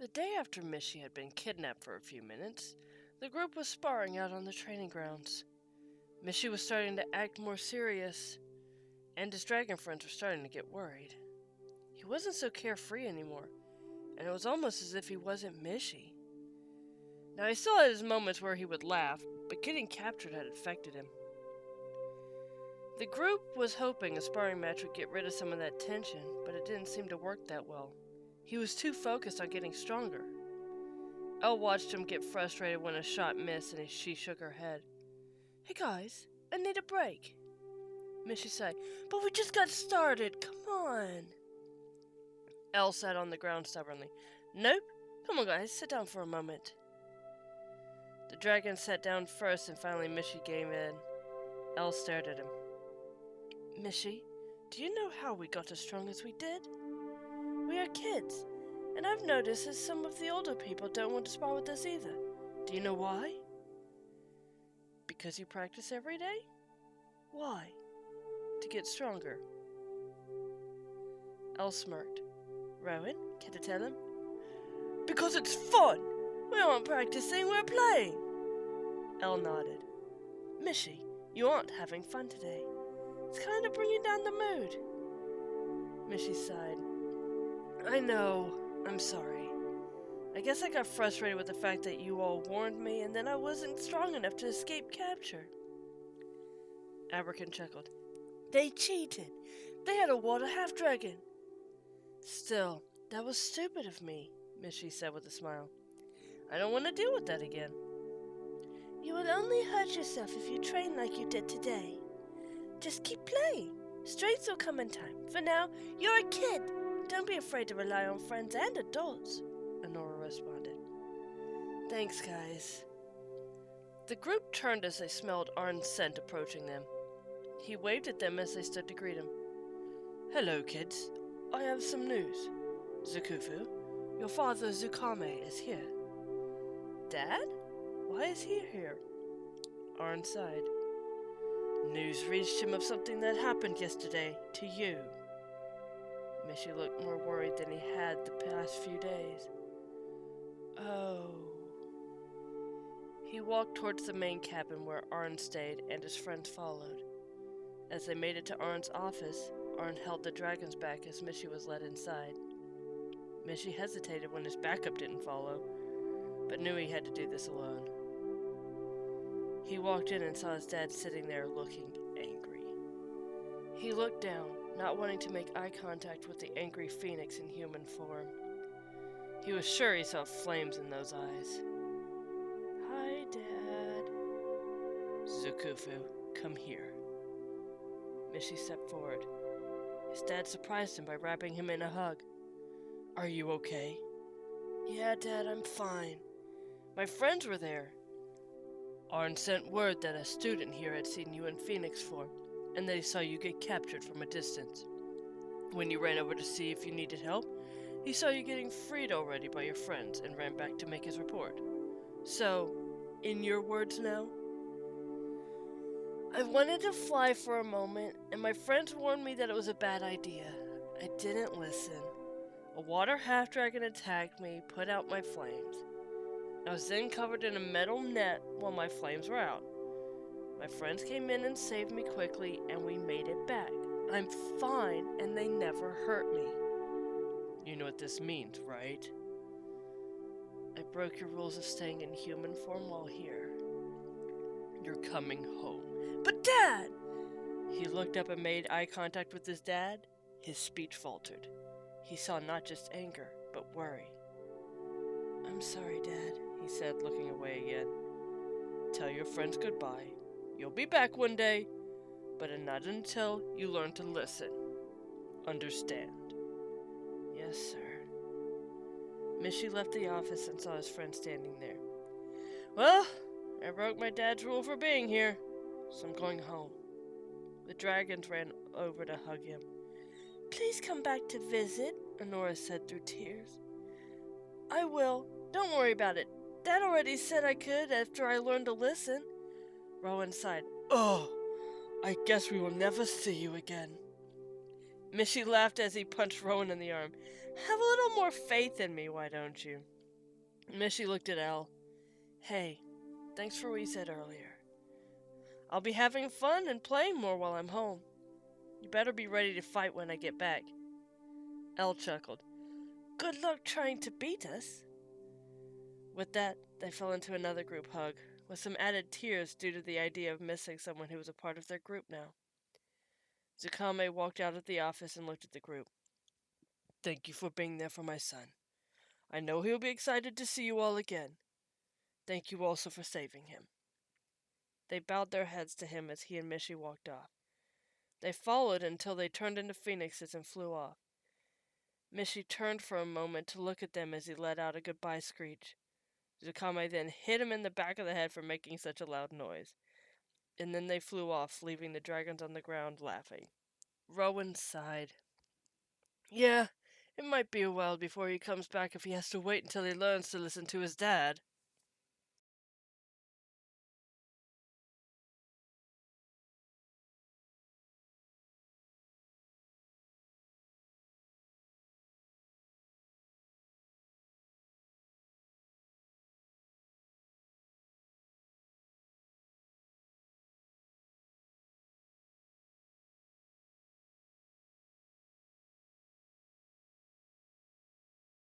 The day after Mishi had been kidnapped for a few minutes, the group was sparring out on the training grounds. Mishi was starting to act more serious, and his dragon friends were starting to get worried. He wasn't so carefree anymore, and it was almost as if he wasn't Mishi. Now he still had his moments where he would laugh, but getting captured had affected him. The group was hoping a sparring match would get rid of some of that tension, but it didn't seem to work that well. He was too focused on getting stronger. Elle watched him get frustrated when a shot missed and she shook her head. "Hey guys, I need a break," Mishi said. "But we just got started, come on." Elle sat on the ground stubbornly. "Nope, come on guys, sit down for a moment." The dragon sat down first and finally Mishi gave in. Elle stared at him. "Mishi, do you know how we got as strong as we did? We are kids, and I've noticed that some of the older people don't want to spar with us either. Do you know why?" "Because you practice every day?" "Why?" "To get stronger." Elle smirked. "Rowan, can I tell him?" "Because it's fun! We aren't practicing, we're playing!" Elle nodded. "Mishi, you aren't having fun today. It's kind of bringing down the mood." Mishi sighed. "I know. I'm sorry. I guess I got frustrated with the fact that you all warned me and then I wasn't strong enough to escape capture." Aberkin chuckled. "They cheated. They had a water half-dragon." "Still, that was stupid of me," Mishi said with a smile. "I don't want to deal with that again." "You will only hurt yourself if you train like you did today. Just keep playing. Strength will come in time. For now, you're a kid. Don't be afraid to rely on friends and adults," Honora responded. "Thanks, guys." The group turned as they smelled Arn's scent approaching them. He waved at them as they stood to greet him. "Hello, kids. I have some news. Zukufu, your father Zukame is here." "Dad? Why is he here?" Arn sighed. "News reached him of something that happened yesterday to you." Mishi looked more worried than he had the past few days. "Oh." He walked towards the main cabin where Arn stayed and his friends followed. As they made it to Arn's office, Arn held the dragon's back as Mishi was led inside. Mishi hesitated when his backup didn't follow, but knew he had to do this alone. He walked in and saw his dad sitting there looking angry. He looked down, not wanting to make eye contact with the angry phoenix in human form. He was sure he saw flames in those eyes. "Hi, Dad." "Zukufu, come here." Mishi stepped forward. His dad surprised him by wrapping him in a hug. "Are you okay?" "Yeah, Dad, I'm fine. My friends were there. Arn sent word that a student here had seen you in Phoenix form, and that he saw you get captured from a distance. When you ran over to see if you needed help, he saw you getting freed already by your friends and ran back to make his report. So, in your words now?" "I wanted to fly for a moment, and my friends warned me that it was a bad idea. I didn't listen. A water half-dragon attacked me, put out my flames. I was then covered in a metal net while my flames were out. My friends came in and saved me quickly, and we made it back. I'm fine, and they never hurt me." "You know what this means, right?" "I broke your rules of staying in human form while here." "You're coming home." "But Dad!" He looked up and made eye contact with his dad. His speech faltered. He saw not just anger, but worry. "I'm sorry, Dad," he said, looking away again. "Tell your friends goodbye. You'll be back one day, but not until you learn to listen. Understand?" "Yes, sir." Mishi left the office and saw his friend standing there. "Well, I broke my dad's rule for being here, so I'm going home." The dragons ran over to hug him. "Please come back to visit," Honora said through tears. "I will. Don't worry about it. Dad already said I could after I learned to listen." Rowan sighed. "Oh, I guess we will never see you again." Mishi laughed as he punched Rowan in the arm. "Have a little more faith in me, why don't you?" Mishi looked at Elle. Hey, thanks for what you said earlier. I'll be having fun and playing more while I'm home. You better be ready to fight when I get back. Elle chuckled. Good luck trying to beat us. With that, they fell into another group hug, with some added tears due to the idea of missing someone who was a part of their group now. Zakame walked out of the office and looked at the group. Thank you for being there for my son. I know he'll be excited to see you all again. Thank you also for saving him. They bowed their heads to him as he and Mishi walked off. They followed until they turned into phoenixes and flew off. Mishi turned for a moment to look at them as he let out a goodbye screech. Zakame then hit him in the back of the head for making such a loud noise. And then they flew off, leaving the dragons on the ground laughing. Rowan sighed. Yeah, it might be a while before he comes back if he has to wait until he learns to listen to his dad.